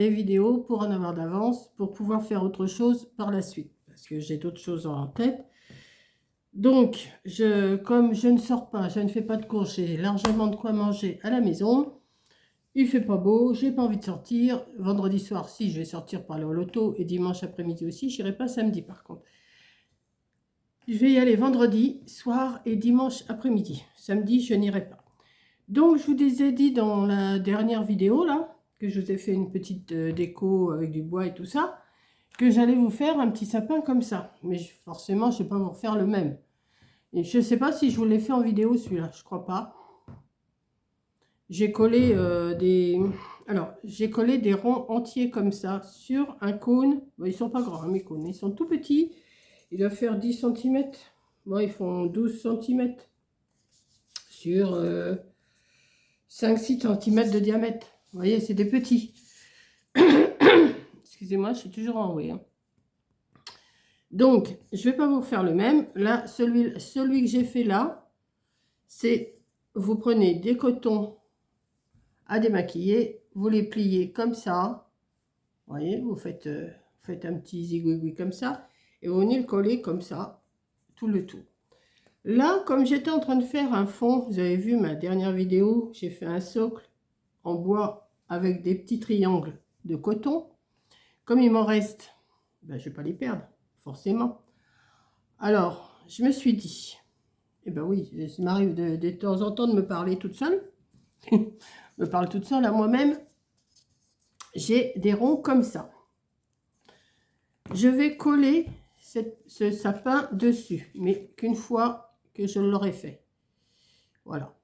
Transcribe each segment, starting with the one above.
des vidéos pour en avoir d'avance, pour pouvoir faire autre chose par la suite, parce que j'ai d'autres choses en tête. Donc, comme je ne sors pas, je ne fais pas de cours, j'ai largement de quoi manger à la maison. Il fait pas beau, j'ai pas envie de sortir. Vendredi soir, si, je vais sortir pour aller au loto, et dimanche après-midi aussi. J'irai pas samedi par contre. Je vais y aller vendredi soir et dimanche après-midi. Samedi, je n'irai pas. Donc, je vous ai dit dans la dernière vidéo, là, que je vous ai fait une petite déco avec du bois et tout ça, que j'allais vous faire un petit sapin comme ça. Mais forcément, je ne vais pas vous refaire le même. Et je ne sais pas si je vous l'ai fait en vidéo, celui-là. Je crois pas. J'ai collé j'ai collé des ronds entiers comme ça sur un cône. Bon, ils sont pas grands, hein, mes cônes. Ils sont tout petits. Ils doivent faire 10 cm. Bon, ils font 12 cm sur 5-6 cm de diamètre. Vous voyez, c'est des petits. Excusez-moi, je suis toujours enrouée. Hein. Donc, je ne vais pas vous refaire le même. Là, celui que j'ai fait là, c'est vous prenez des cotons à démaquiller, vous les pliez comme ça. Vous voyez, vous faites un petit zigouigoui comme ça. Et vous venez le coller comme ça, tout le tour. Là, comme j'étais en train de faire un fond, vous avez vu ma dernière vidéo, j'ai fait un socle en bois avec des petits triangles de coton. Comme il m'en reste, ben, je ne vais pas les perdre, forcément. Alors, je me suis dit, eh ben oui, ça m'arrive de temps en temps de me parler toute seule. Je me parle toute seule à moi-même. J'ai des ronds comme ça. Je vais coller ce sapin dessus, mais qu'une fois que je l'aurai fait. Voilà.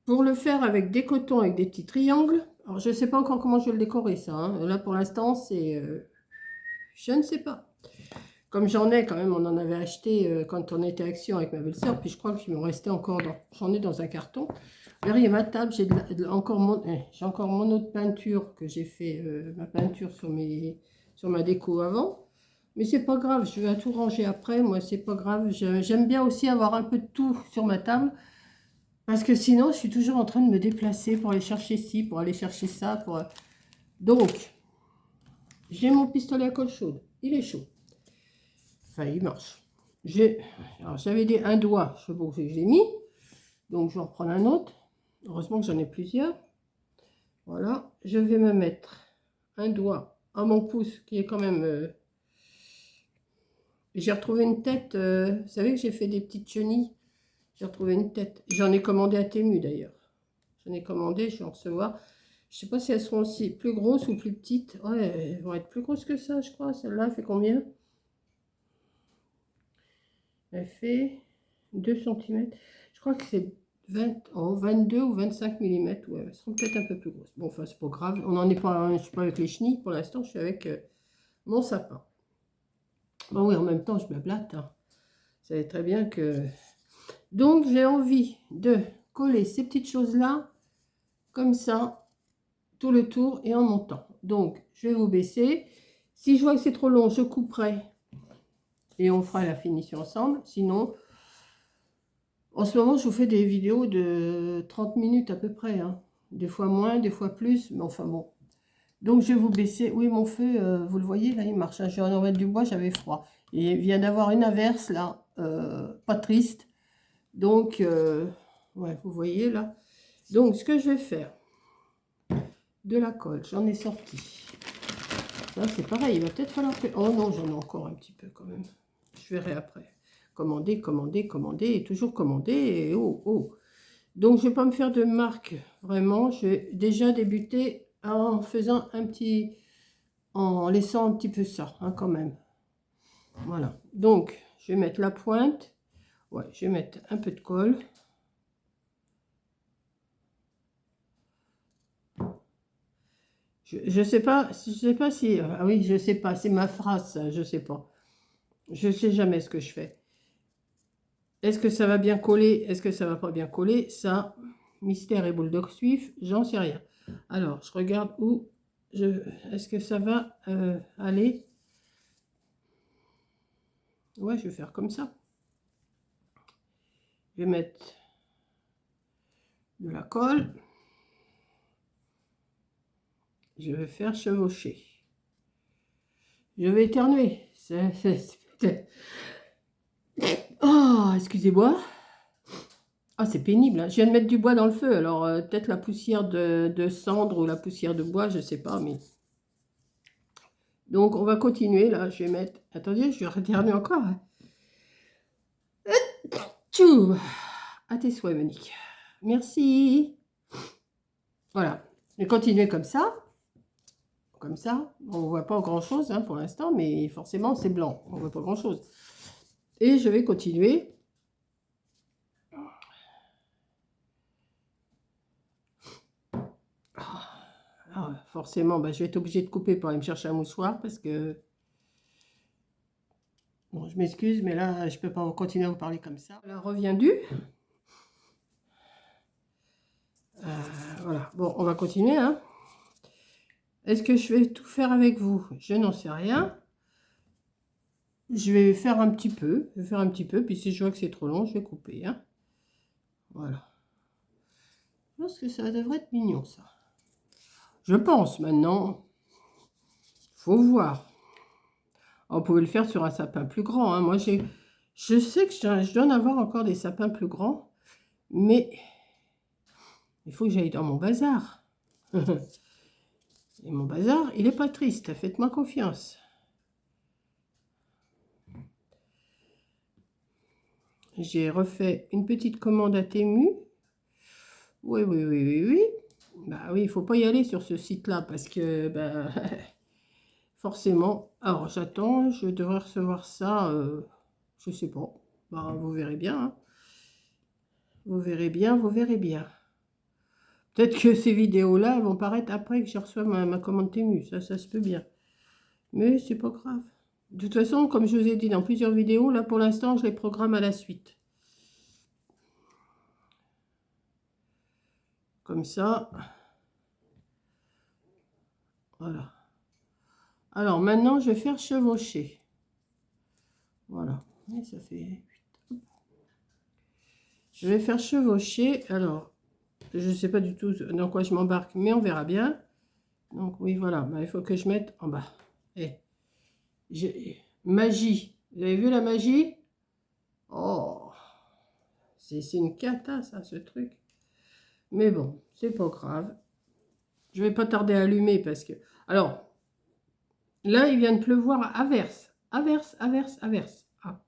Pour le faire avec des cotons, avec des petits triangles, alors je ne sais pas encore comment je vais le décorer ça. Hein. Là pour l'instant, c'est... je ne sais pas. Comme j'en ai quand même, on en avait acheté quand on était à Action avec ma belle-sœur, puis je crois qu'il m'en restait encore j'en ai dans un carton. Derrière ma table, j'ai encore mon autre peinture que j'ai fait, ma peinture sur ma déco avant. Mais c'est pas grave, je vais tout ranger après. Moi, c'est pas grave. J'aime bien aussi avoir un peu de tout sur ma table. Parce que sinon, je suis toujours en train de me déplacer pour aller chercher ci, pour aller chercher ça. Donc, j'ai mon pistolet à colle chaude. Il est chaud. Enfin, il marche. J'avais un doigt, je sais pas où je l'ai mis. Donc, je vais en prendre un autre. Heureusement que j'en ai plusieurs. Voilà. Je vais me mettre un doigt à mon pouce qui est quand même... J'ai retrouvé une tête. Vous savez que j'ai fait des petites chenilles. J'ai retrouvé une tête. J'en ai commandé à Temu d'ailleurs. J'en ai commandé, je vais en recevoir. Je ne sais pas si elles seront aussi plus grosses ou plus petites. Ouais, elles vont être plus grosses que ça, je crois. Celle-là, elle fait combien? Elle fait 2 cm. Je crois que c'est 22 ou 25 mm. Ouais, elles seront peut-être un peu plus grosses. Bon, enfin, c'est pas grave. On n'en est pas, je ne suis pas avec les chenilles pour l'instant. Je suis avec mon sapin. Bon, oui, en même temps, je me blatte. Hein. Vous savez très bien que... Donc, j'ai envie de coller ces petites choses-là, comme ça, tout le tour et en montant. Donc, je vais vous baisser. Si je vois que c'est trop long, je couperai et on fera la finition ensemble. Sinon, en ce moment, je vous fais des vidéos de 30 minutes à peu près. Hein. Des fois moins, des fois plus, mais enfin bon. Donc, je vais vous baisser. Oui, mon feu, vous le voyez, là, il marche. Hein. Je vais en mettre du bois, j'avais froid. Et il vient d'avoir une averse, là, pas triste. Donc, ouais, vous voyez, là. Donc, ce que je vais faire, de la colle, j'en ai sorti. Ça, c'est pareil, il va peut-être falloir que... Oh non, j'en ai encore un petit peu quand même. Je verrai après. Commander, commander, commander, et toujours commander, et oh, oh. Donc, je ne vais pas me faire de marque, vraiment. Je vais déjà débuter en faisant un petit... En laissant un petit peu ça, hein, quand même. Voilà. Donc, je vais mettre la pointe. Ouais, je vais mettre un peu de colle. Je sais pas, je sais pas si... Ah oui, je sais pas, c'est ma phrase, ça, je sais pas. Je sais jamais ce que je fais. Est-ce que ça va bien coller? Est-ce que ça va pas bien coller? Ça, mystère et bulldog suif, j'en sais rien. Alors, je regarde où est-ce que ça va aller? Ouais, je vais faire comme ça. Je vais mettre de la colle. je vais faire chevaucher. Je vais éternuer. Oh, excusez-moi. Ah, c'est pénible, hein. Je viens de mettre du bois dans le feu. Alors, peut-être la poussière de cendre ou la poussière de bois, je ne sais pas. Mais... Donc, on va continuer. Là, je vais mettre... Attendez, je vais éternuer encore. Hein. Tchou. À tes souhaits, Monique. Merci. Voilà. Je vais continuer comme ça. Comme ça. On ne voit pas grand-chose hein, pour l'instant, mais forcément, c'est blanc. On ne voit pas grand-chose. Et je vais continuer. Ah, forcément, bah, je vais être obligée de couper pour aller me chercher un moussoir parce que... Bon, je m'excuse, mais là, je ne peux pas continuer à vous parler comme ça. Là, revient du. Voilà. Bon, on va continuer. Hein. Est-ce que je vais tout faire avec vous? Je n'en sais rien. Je vais faire un petit peu. Je vais faire un petit peu. Puis si je vois que c'est trop long, je vais couper. Hein. Voilà. Je pense que ça devrait être mignon, ça. Je pense maintenant. Faut voir. On pouvait le faire sur un sapin plus grand. Hein. Moi, je sais que je dois en avoir encore des sapins plus grands. Mais il faut que j'aille dans mon bazar. Et mon bazar, il n'est pas triste. Faites-moi confiance. J'ai refait une petite commande à Temu. Oui, oui, oui, oui, oui. Bah oui, il ne faut pas y aller sur ce site-là parce que bah, forcément. Alors, j'attends. Je devrais recevoir ça. Je ne sais pas. Bah, vous verrez bien. Hein. Vous verrez bien, vous verrez bien. Peut-être que ces vidéos-là vont paraître après que je reçois ma commande Temu. Ça se peut bien. Mais c'est pas grave. De toute façon, comme je vous ai dit dans plusieurs vidéos, là pour l'instant, je les programme à la suite. Comme ça. Voilà. Alors maintenant, je vais faire chevaucher. Voilà. Et ça fait 8. Je vais faire chevaucher. Alors, je ne sais pas du tout dans quoi je m'embarque, mais on verra bien. Donc oui, voilà. Bah, il faut que je mette en bas. Et magie. Vous avez vu la magie? Oh, c'est une cata, ça, ce truc. Mais bon, c'est pas grave. Je vais pas tarder à allumer parce que... Alors, là, il vient de pleuvoir à verse. Averse, averse, averse. Ah.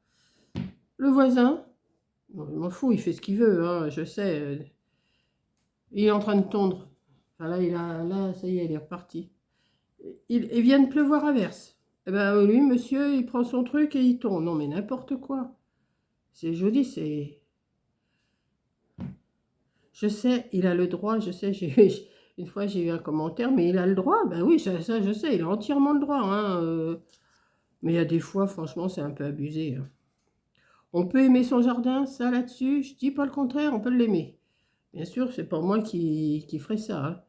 Le voisin, bon, je m'en fous, il fait ce qu'il veut, hein, je sais. Il est en train de tondre. Enfin, là, ça y est, il est reparti. Il vient de pleuvoir à verse. Eh ben, lui, monsieur, il prend son truc et il tombe. Non, mais n'importe quoi. C'est joli, c'est... Je sais, il a le droit, je sais, une fois j'ai eu un commentaire, mais il a le droit. Ben oui, ça je sais, il a entièrement le droit. Hein, mais il y a des fois, franchement, c'est un peu abusé. Hein. On peut aimer son jardin, ça là-dessus, je dis pas le contraire, on peut l'aimer. Bien sûr, c'est pas moi qui ferai ça. Hein.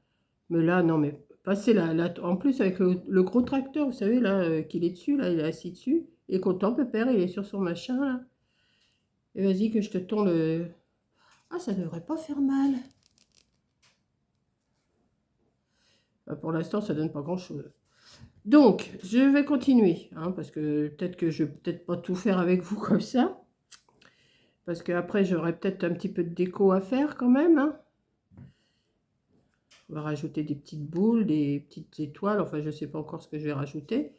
Mais là, non, mais passer là, en plus avec le gros tracteur, vous savez, là, qu'il est dessus, là, il est assis dessus. Il est content, Pépère, il est sur son machin, là. Et vas-y que je te tends le... Ah, ça devrait pas faire mal. Bah, pour l'instant, ça donne pas grand-chose. Donc, je vais continuer, hein, parce que peut-être que je vais peut-être pas tout faire avec vous comme ça. Parce qu'après, j'aurai peut-être un petit peu de déco à faire quand même. Hein. On va rajouter des petites boules, des petites étoiles. Enfin, je ne sais pas encore ce que je vais rajouter.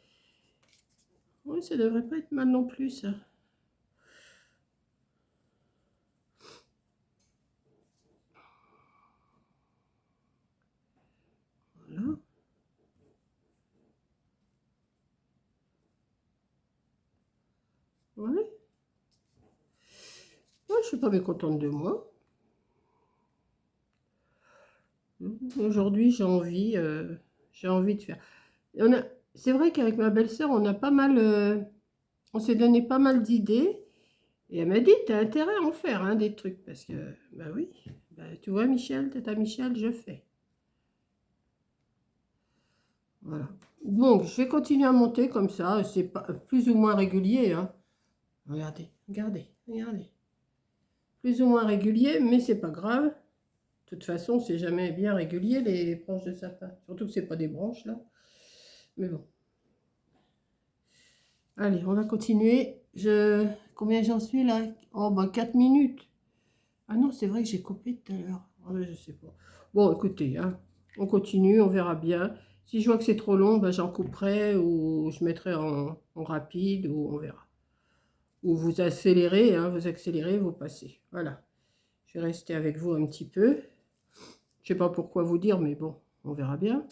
Oui, ça devrait pas être mal non plus, ça. Voilà. Ouais. Ouais, je suis pas mécontente de moi. Aujourd'hui, j'ai envie de faire. C'est vrai qu'avec ma belle-sœur, on a pas mal, on s'est donné pas mal d'idées. Et elle m'a dit, tu as intérêt à en faire hein, des trucs. Parce que, bah oui, bah, tu vois Michel, tata Michel, je fais. Voilà. Donc, je vais continuer à monter comme ça. C'est pas plus ou moins régulier. Hein. Regardez, regardez, regardez. Plus ou moins régulier, mais c'est pas grave. De toute façon, c'est jamais bien régulier les branches de sapin. Surtout que c'est pas des branches là. Mais bon. Allez, on va continuer. Combien j'en suis là? Oh, bah 4 minutes. Ah non, c'est vrai que j'ai coupé tout à l'heure. Ah, ouais, je sais pas. Bon, écoutez, hein, on continue, on verra bien. Si je vois que c'est trop long, bah, j'en couperai ou je mettrai en rapide ou on verra. Ou vous accélérez, vous passez. Voilà. Je vais rester avec vous un petit peu. Je sais pas pourquoi vous dire, mais bon, on verra bien.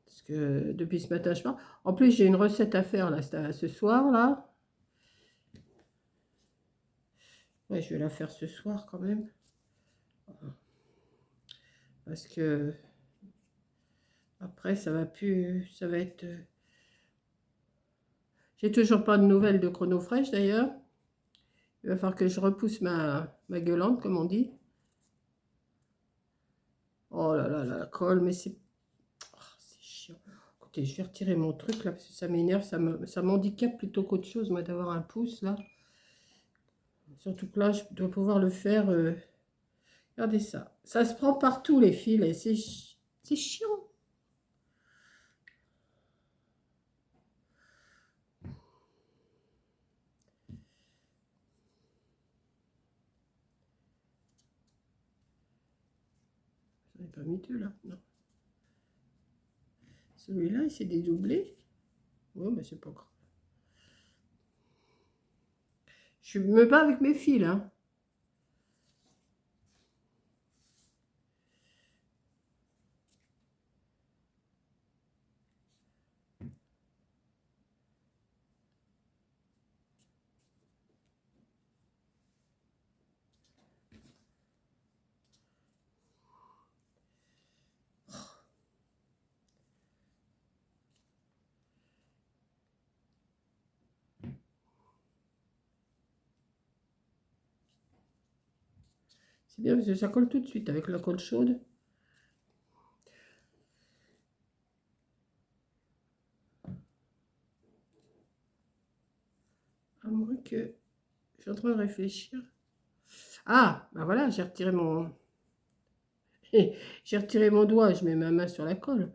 Parce que depuis ce matin, je parle. En plus, j'ai une recette à faire là, ce soir là. Ouais, je vais la faire ce soir quand même. Parce que après, ça va plus. Ça va être. J'ai toujours pas de nouvelles de Chrono Fraîche d'ailleurs. Il va falloir que je repousse ma gueulante, comme on dit. Oh là là, la colle, mais c'est chiant. Écoutez, je vais retirer mon truc là, parce que ça m'énerve, ça m'handicape plutôt qu'autre chose, moi, d'avoir un pouce là. Surtout que là, je dois pouvoir le faire. Regardez ça. Ça se prend partout, les fils, et c'est chiant. J'en ai pas mis deux là, non. Celui-là, il s'est dédoublé. Ouais, mais c'est pas grave. Je me bats avec mes fils, hein. C'est bien parce que ça colle tout de suite avec la colle chaude. À moins que... Je suis en train de réfléchir. Ah, bah voilà, j'ai retiré mon... J'ai retiré mon doigt, je mets ma main sur la colle.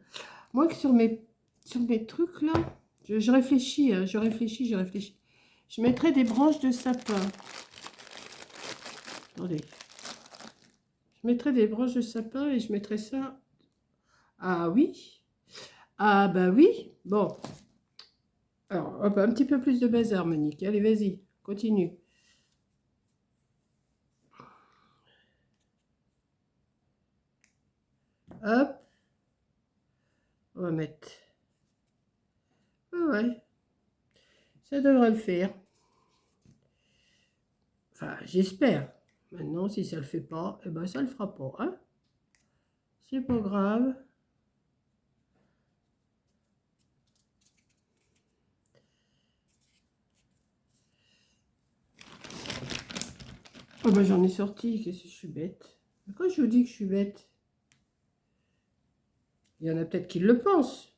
Moi, que sur mes trucs là, je réfléchis, hein, je réfléchis. Je mettrais des branches de sapin. Attendez. Je mettrais des branches de sapin et je mettrais ça. Ah oui. Ah bah oui. Bon. Alors, hop, un petit peu plus de base harmonique. Allez, vas-y, continue. Hop. On va mettre. Ah ouais. Ça devrait le faire. Enfin, j'espère. Maintenant, si ça le fait pas, eh ben ça le fera pas, hein. C'est pas grave. Oh ben j'en ai sorti, qu'est-ce que je suis bête. Pourquoi je vous dis que je suis bête? Il y en a peut-être qui le pensent,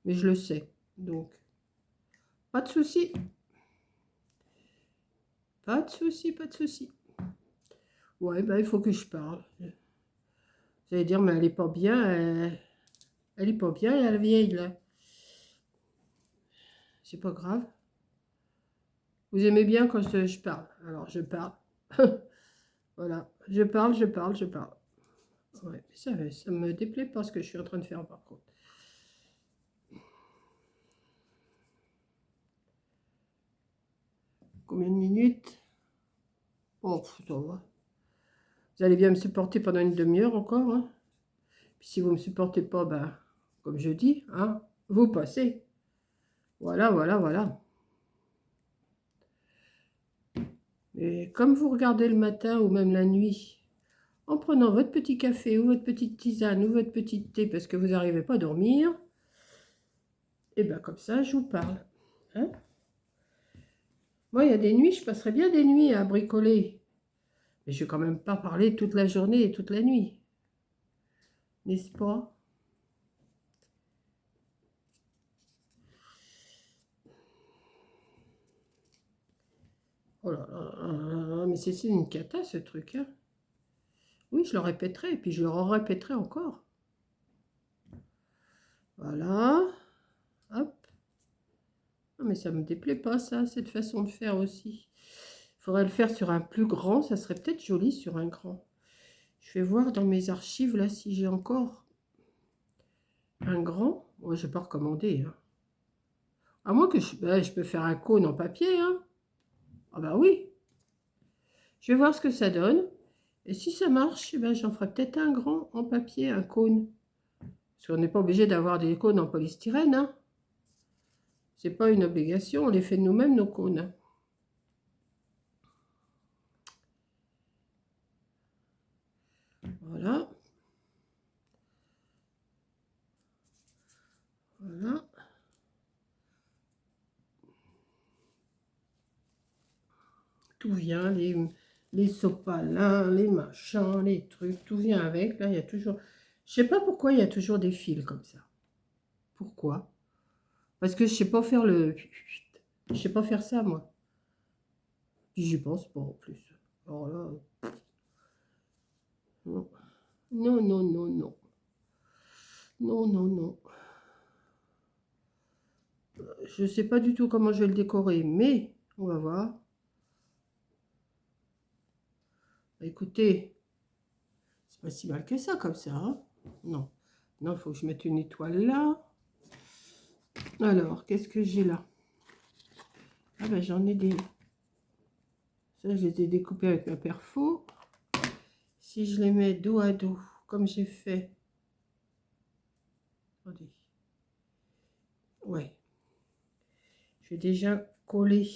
mais je le sais. Donc, pas de souci. Pas de souci, pas de souci. Ouais, ben il faut que je parle. J'allais dire, mais elle est pas bien. Elle est pas bien, la vieille, là. C'est pas grave. Vous aimez bien quand je parle. Alors, je parle. Voilà. Je parle. Ouais, ça me déplaît pas ce que je suis en train de faire, par contre. Combien de minutes? Oh, ça va. Vous allez bien me supporter pendant une demi-heure encore, hein. Puis si vous ne me supportez pas, ben, comme je dis, hein, vous passez. Voilà, voilà, voilà. Et comme vous regardez le matin ou même la nuit, en prenant votre petit café ou votre petite tisane ou votre petit thé parce que vous n'arrivez pas à dormir, et bien comme ça, je vous parle. Hein. Moi, il y a des nuits, je passerais bien des nuits à bricoler. Mais je ne vais quand même pas parler toute la journée et toute la nuit. N'est-ce pas? Oh là là là là, mais mais c'est une cata ce truc. Hein. Oui, je le répéterai, et puis je le répéterai encore. Voilà. Hop. Non, mais ça ne me déplaît pas, ça, cette façon de faire aussi. Il faudrait le faire sur un plus grand, ça serait peut-être joli sur un grand. Je vais voir dans mes archives, là, si j'ai encore un grand. Moi, je n'ai pas recommandé. Hein. À moins que je peux faire un cône en papier. Hein. Ah bah oui. Je vais voir ce que ça donne. Et si ça marche, eh ben, j'en ferai peut-être un grand en papier, un cône. Parce qu'on n'est pas obligé d'avoir des cônes en polystyrène. Hein. C'est pas une obligation, on les fait nous-mêmes, nos cônes. Voilà. Voilà. Tout vient, les sopalins, les machins, les trucs, tout vient avec. Là, il y a toujours... Je sais pas pourquoi il y a toujours des fils comme ça. Pourquoi? Parce que je sais pas faire le... Je sais pas faire ça, moi. Puis j'y pense pas, en plus. Alors là... Non. Non, non, non, non. Non, non, non. Je sais pas du tout comment je vais le décorer, mais on va voir. Écoutez, c'est pas si mal que ça, comme ça. Hein, non. Non, il faut que je mette une étoile là. Alors, qu'est-ce que j'ai là? Ah ben, j'en ai des... Ça, je les ai découpés avec ma perfo. Si je les mets dos à dos, comme j'ai fait... Attendez. Ouais. Je vais déjà coller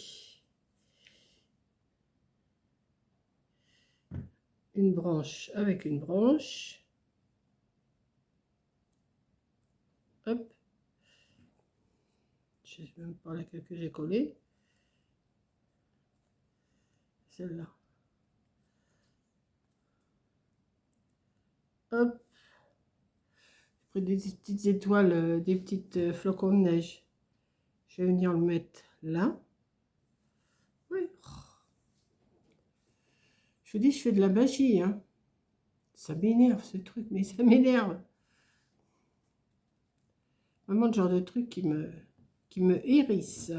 une branche avec une branche. Hop. Je sais même pas laquelle que j'ai collé. Celle-là. Hop. J'ai pris des petites étoiles, des petites flocons de neige. Je vais venir le mettre là. Oui. Je vous dis, je fais de la magie. Hein. Ça m'énerve ce truc, mais ça m'énerve. Vraiment le genre de truc qui me hérisse.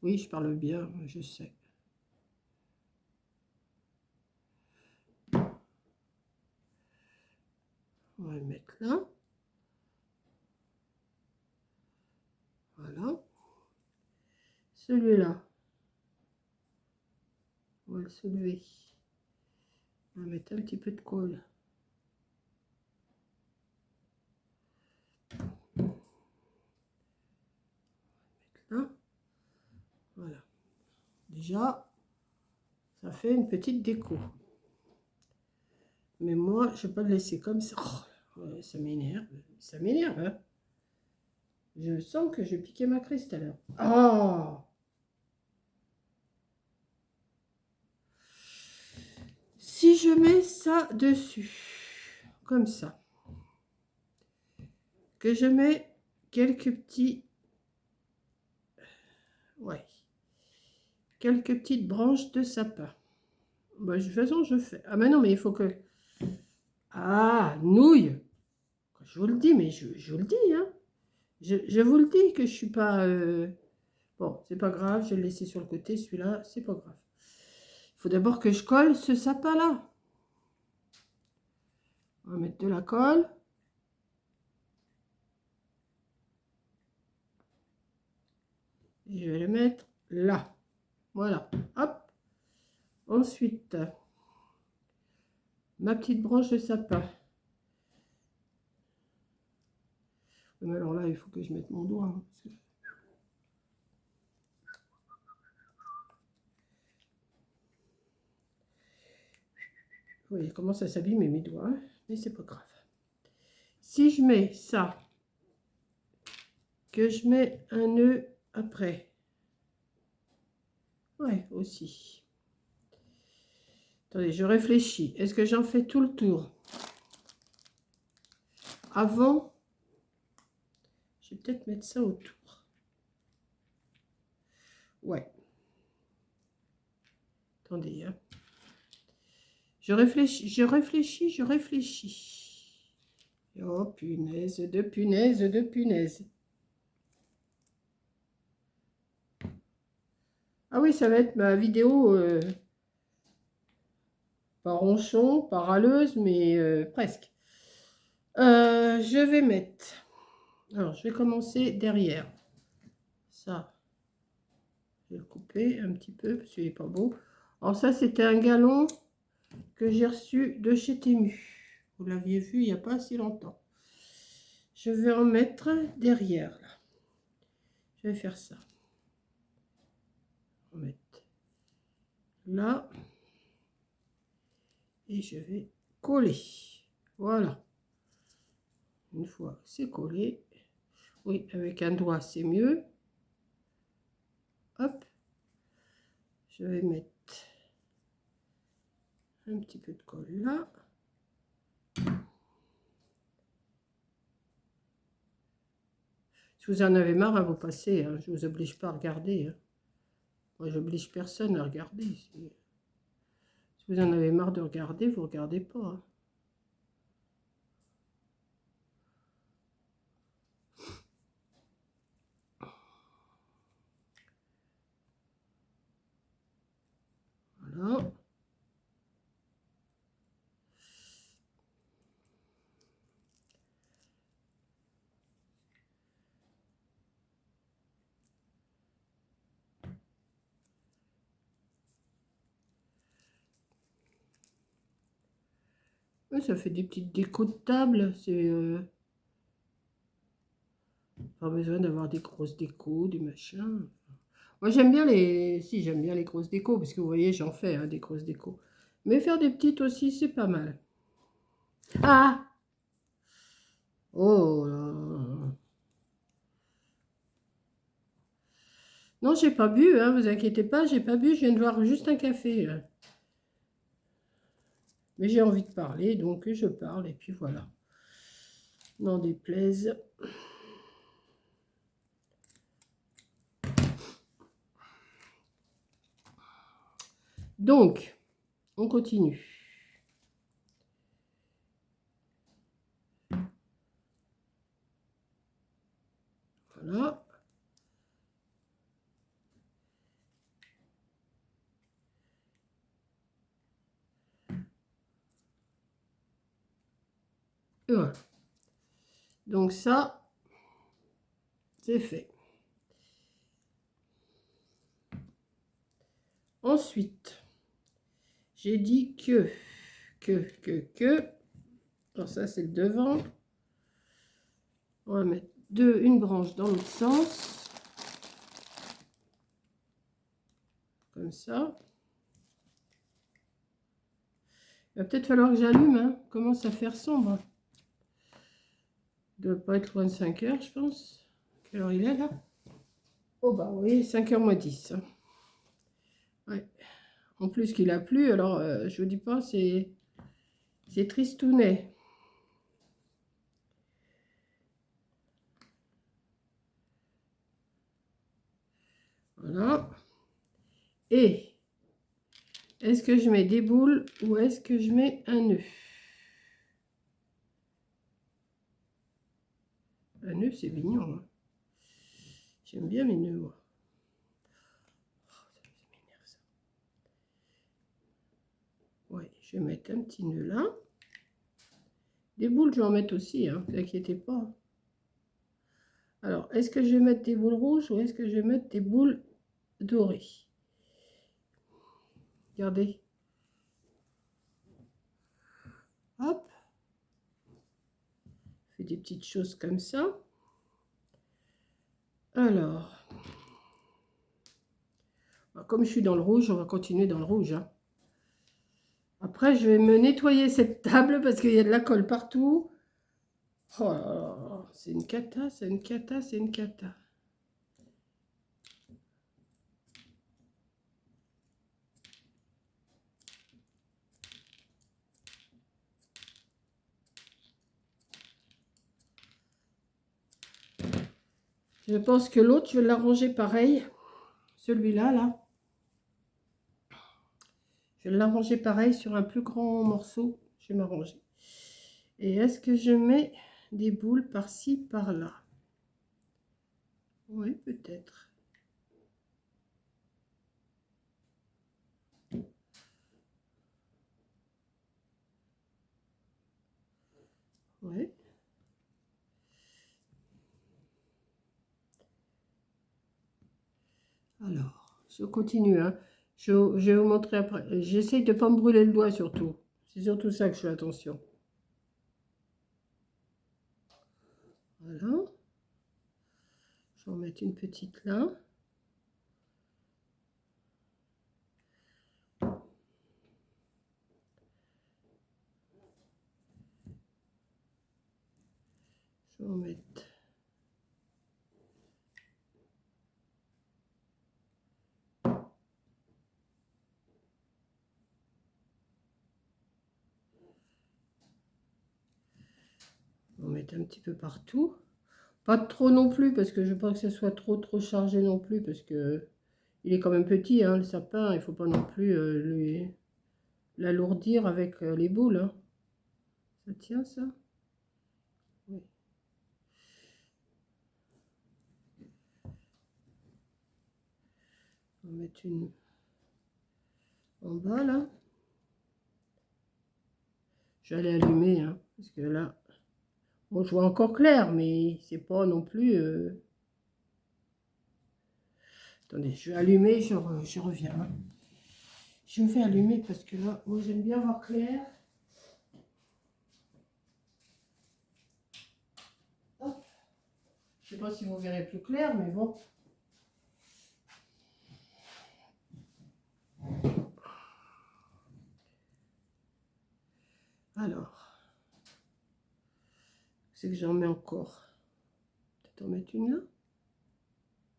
Oui, je parle bien, je sais. On va le mettre là. Voilà. Celui-là, on va le soulever. On va mettre un petit peu de colle. Là. Voilà. Déjà, ça fait une petite déco. Mais moi, je ne vais pas le laisser comme ça. Oh, ouais, ça m'énerve. Ça m'énerve, hein. Je sens que je vais piquer ma crise tout à l'heure. Oh! Si je mets ça dessus, comme ça, que je mets quelques petits... Ouais. Quelques petites branches de sapin. Bah, de toute façon, je fais... Ah, mais non, mais il faut que... Ah, nouille! Je vous le dis, mais je vous le dis, hein. Je vous le dis que je suis pas... Bon, c'est pas grave, je vais le laisser sur le côté, celui-là, c'est pas grave. Il faut d'abord que je colle ce sapin-là. On va mettre de la colle. Et je vais le mettre là. Voilà, hop. Ensuite, ma petite branche de sapin. Mais alors là, il faut que je mette mon doigt. Hein, parce que... Vous voyez comment ça s'abîme mes doigts, hein, mais c'est pas grave. Si je mets ça, que je mets un nœud après, ouais, aussi. Attendez, je réfléchis. Est-ce que j'en fais tout le tour? Avant, je vais peut-être mettre ça autour. Ouais. Attendez, hein. Je réfléchis, je réfléchis, je réfléchis. Oh, punaise, de punaise, de punaise. Ah oui, ça va être ma vidéo, pas ronchon, pas râleuse, mais presque. Je vais mettre... Alors, je vais commencer derrière. Ça, je vais le couper un petit peu, parce qu'il n'est pas beau. Alors ça, c'était un galon que j'ai reçu de chez Temu. Vous l'aviez vu il n'y a pas si longtemps. Je vais en mettre derrière, là. Je vais faire ça. On va mettre là. Et je vais coller. Voilà. Une fois c'est collé. Oui, avec un doigt, c'est mieux. Hop. Je vais mettre un petit peu de colle là. Si vous en avez marre, à vous passer. Hein. Je ne vous oblige pas à regarder. Hein. Moi, j'oblige personne à regarder. Si vous en avez marre de regarder, vous ne regardez pas. Hein. Voilà. Ouais, ça fait des petites décos de table. C'est pas besoin d'avoir des grosses décos, des machins. Moi, j'aime bien les... Si, j'aime bien les grosses décos, parce que vous voyez, j'en fais hein, des grosses décos. Mais faire des petites aussi, c'est pas mal. Ah! Oh là là. Non, j'ai pas bu, hein, vous inquiétez pas, j'ai pas bu, je viens de boire juste un café. Là. Mais j'ai envie de parler, donc je parle, et puis voilà. N'en déplaise. Donc, on continue. Voilà. Et voilà. Donc ça, c'est fait. Ensuite, j'ai dit que. Alors ça, c'est le devant. On va mettre une branche dans l'autre sens. Comme ça. Il va peut-être falloir que j'allume. Hein. Commence à faire sombre. Il ne doit pas être loin de 5 heures, je pense. Quelle heure il est là? Oh bah oui, 5h moins 10. Hein. Ouais. En plus qu'il a plu, alors je vous dis pas, c'est tristounet. Voilà. Et est-ce que je mets des boules ou est-ce que je mets un nœud? Un nœud, c'est mignon. Hein. J'aime bien mes nœuds, moi. Oh, ça m'énerve, ça. Ouais, je vais mettre un petit nœud là. Des boules, je vais en mettre aussi, hein, ne vous inquiétez pas. Alors, est-ce que je vais mettre des boules rouges ou est-ce que je vais mettre des boules dorées? Regardez. Hop. Je fais des petites choses comme ça. Alors, comme je suis dans le rouge, on va continuer dans le rouge. Hein. Après, je vais me nettoyer cette table parce qu'il y a de la colle partout. Oh là là, c'est une cata, c'est une cata, c'est une cata. Je pense que l'autre, je vais l'arranger pareil. Celui-là, là. Je Je vais l'arranger pareil sur un plus grand morceau. Je vais m'arranger. Et est-ce que je mets des boules par-ci, par-là? Oui, peut-être. Oui. Alors, je continue, hein. Je vais vous montrer après. J'essaye de ne pas me brûler le doigt surtout. C'est surtout ça que je fais attention. Voilà. Je vais en mettre une petite là. Je vais en mettre. On va en mettre un petit peu partout. Pas trop non plus, parce que je veux pas que ce soit trop chargé non plus, parce que il est quand même petit, hein, le sapin. Il faut pas non plus l'alourdir avec les boules. Hein. Ça tient, ça? Oui. On va mettre une en bas, là. J'allais allumer, hein, parce que là, bon, je vois encore clair, mais c'est pas non plus... Attendez, je vais allumer, je reviens. Hein. Je vais allumer parce que là, moi j'aime bien voir clair. Hop. Je sais pas si vous verrez plus clair, mais bon. Alors, c'est que j'en mets encore. Peut-être en mettre une là.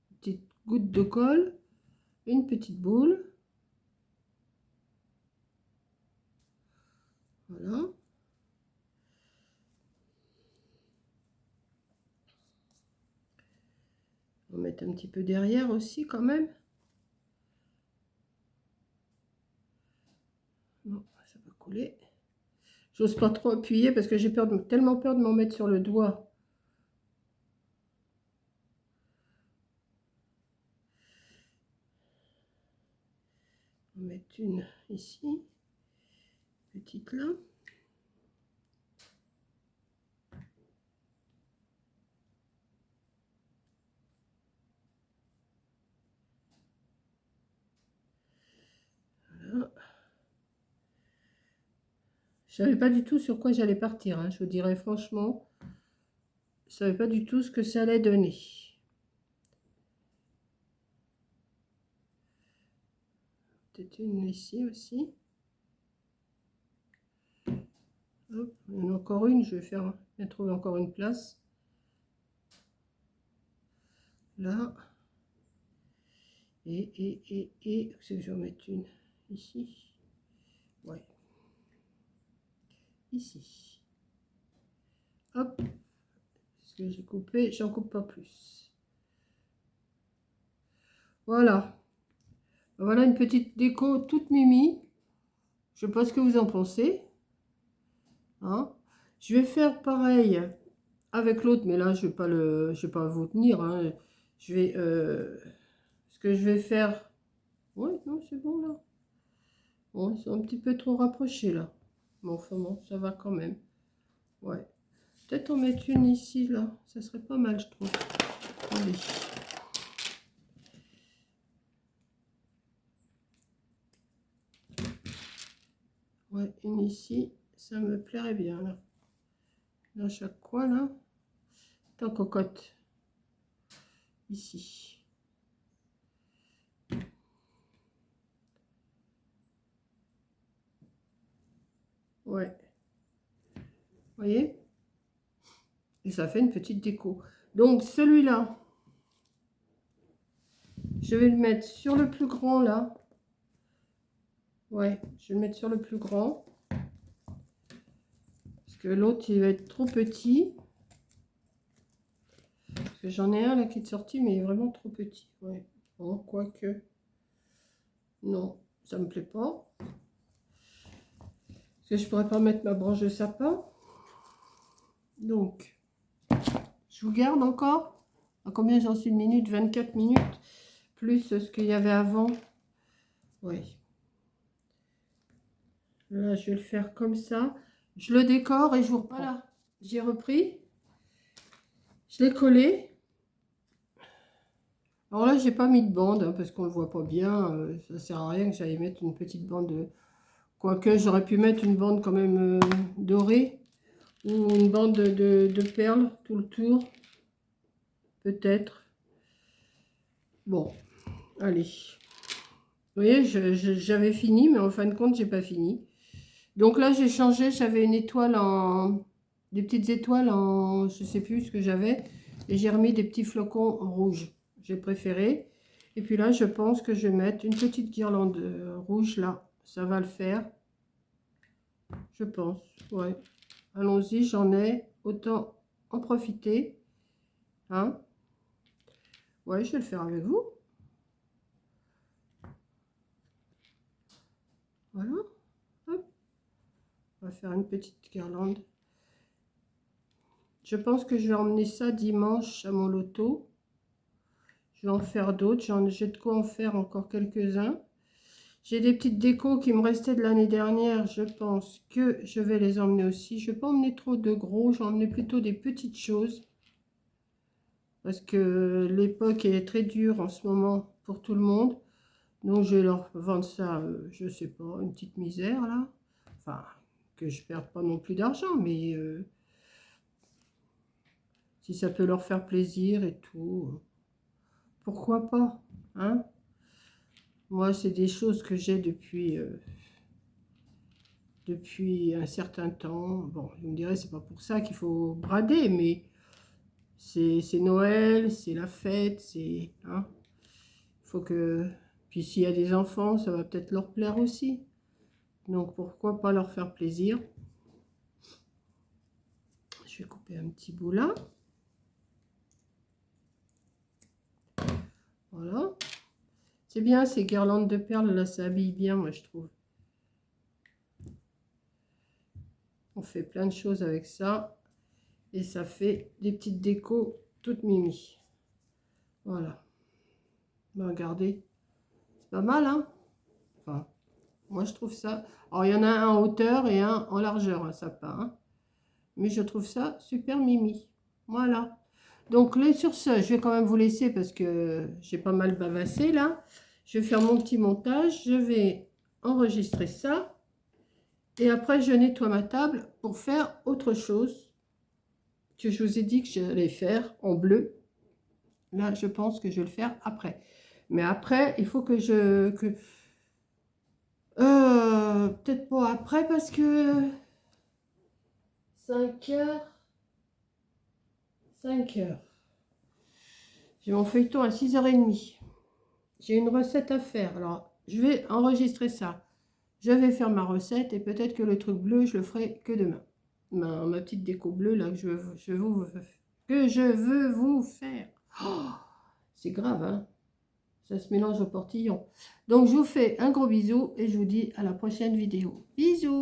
Une petite goutte de colle, une petite boule. Voilà. On va mettre un petit peu derrière aussi quand même. Non, ça va couler. J'ose pas trop appuyer parce que j'ai tellement peur de m'en mettre sur le doigt. On va mettre une ici, petite là. Voilà. Je savais pas du tout sur quoi j'allais partir, hein, je vous dirais franchement. Je savais pas du tout ce que ça allait donner. Peut-être une ici aussi. Hop, il y en a encore une, je vais bien trouver encore une place. Là. Et je vais en mettre une ici. Ouais. Ici. Hop. Ce que j'ai coupé, j'en coupe pas plus. Voilà. Voilà une petite déco toute mimi. Je sais pas ce que vous en pensez. Hein. Je vais faire pareil avec l'autre, mais là, je vais pas vous tenir. Hein. Je vais, ce que je vais faire. Ouais, non, c'est bon là. Bon, ils sont un petit peu trop rapprochés là. Mais enfin bon, ça va quand même. Ouais. Peut-être en mettre une ici là. Ça serait pas mal, je trouve. Allez. Ouais, une ici. Ça me plairait bien là. Dans chaque coin là. En cocotte. Ici. Ouais. Vous voyez? Et ça fait une petite déco. Donc celui-là, je vais le mettre sur le plus grand là. Ouais, je vais le mettre sur le plus grand. Parce que l'autre, il va être trop petit. Parce que j'en ai un là qui est sorti, mais il est vraiment trop petit. Ouais. Bon, quoique. Non, ça me plaît pas. Parce que je pourrais pas mettre ma branche de sapin. Donc, je vous garde encore. À combien j'en suis de minutes? 24 minutes. Plus ce qu'il y avait avant. Oui. Là, je vais le faire comme ça. Je le décore et je vous reprends. Voilà, j'ai repris. Je l'ai collé. Alors là, j'ai pas mis de bande hein, parce qu'on le voit pas bien. Ça sert à rien que j'aille mettre une petite bande. Quoique, j'aurais pu mettre une bande quand même dorée. Ou une bande de perles tout le tour. Peut-être. Bon, allez. Vous voyez, j'avais fini, mais en fin de compte, j'ai pas fini. Donc là, j'ai changé. J'avais une étoile en... Des petites étoiles en... Je sais plus ce que j'avais. Et j'ai remis des petits flocons rouges. J'ai préféré. Et puis là, je pense que je vais mettre une petite guirlande rouge là. Ça va le faire. Je pense. Ouais. Allons-y, j'en ai. Autant en profiter. Hein? Ouais, je vais le faire avec vous. Voilà. Hop. On va faire une petite guirlande. Je pense que je vais emmener ça dimanche à mon loto. Je vais en faire d'autres. J'ai de quoi en faire encore quelques-uns. J'ai des petites décos qui me restaient de l'année dernière. Je pense que je vais les emmener aussi. Je ne vais pas emmener trop de gros. Je vais emmener plutôt des petites choses. Parce que l'époque est très dure en ce moment pour tout le monde. Donc je vais leur vendre ça, je ne sais pas, une petite misère là. Enfin, que je ne perde pas non plus d'argent, mais si ça peut leur faire plaisir et tout, pourquoi pas, hein? Moi, c'est des choses que j'ai depuis un certain temps. Bon, vous me direz, c'est pas pour ça qu'il faut brader, mais c'est Noël, c'est la fête, c'est... Hein, faut que... Puis s'il y a des enfants, ça va peut-être leur plaire aussi. Donc, pourquoi pas leur faire plaisir? Je vais couper un petit bout là. Voilà. C'est bien, ces guirlandes de perles, là, ça habille bien, moi, je trouve. On fait plein de choses avec ça. Et ça fait des petites décos toutes mimi. Voilà. Ben, regardez. C'est pas mal, hein? Enfin, moi, je trouve ça... Alors, il y en a un en hauteur et un en largeur, un sapin. Hein. Mais je trouve ça super mimi. Voilà. Donc, sur ce, je vais quand même vous laisser parce que j'ai pas mal bavassé, là. Je vais faire mon petit montage. Je vais enregistrer ça. Et après, je nettoie ma table pour faire autre chose que je vous ai dit que j'allais faire en bleu. Là, je pense que je vais le faire après. Mais après, il faut que je... peut-être pas après parce que... 5 heures. 5 heures. J'ai mon feuilleton à 6h30. J'ai une recette à faire. Alors, je vais enregistrer ça. Je vais faire ma recette et peut-être que le truc bleu, je le ferai que demain. Ma petite déco bleue, là, que je veux vous faire. Oh, c'est grave, hein? Ça se mélange au portillon. Donc, je vous fais un gros bisou et je vous dis à la prochaine vidéo. Bisous!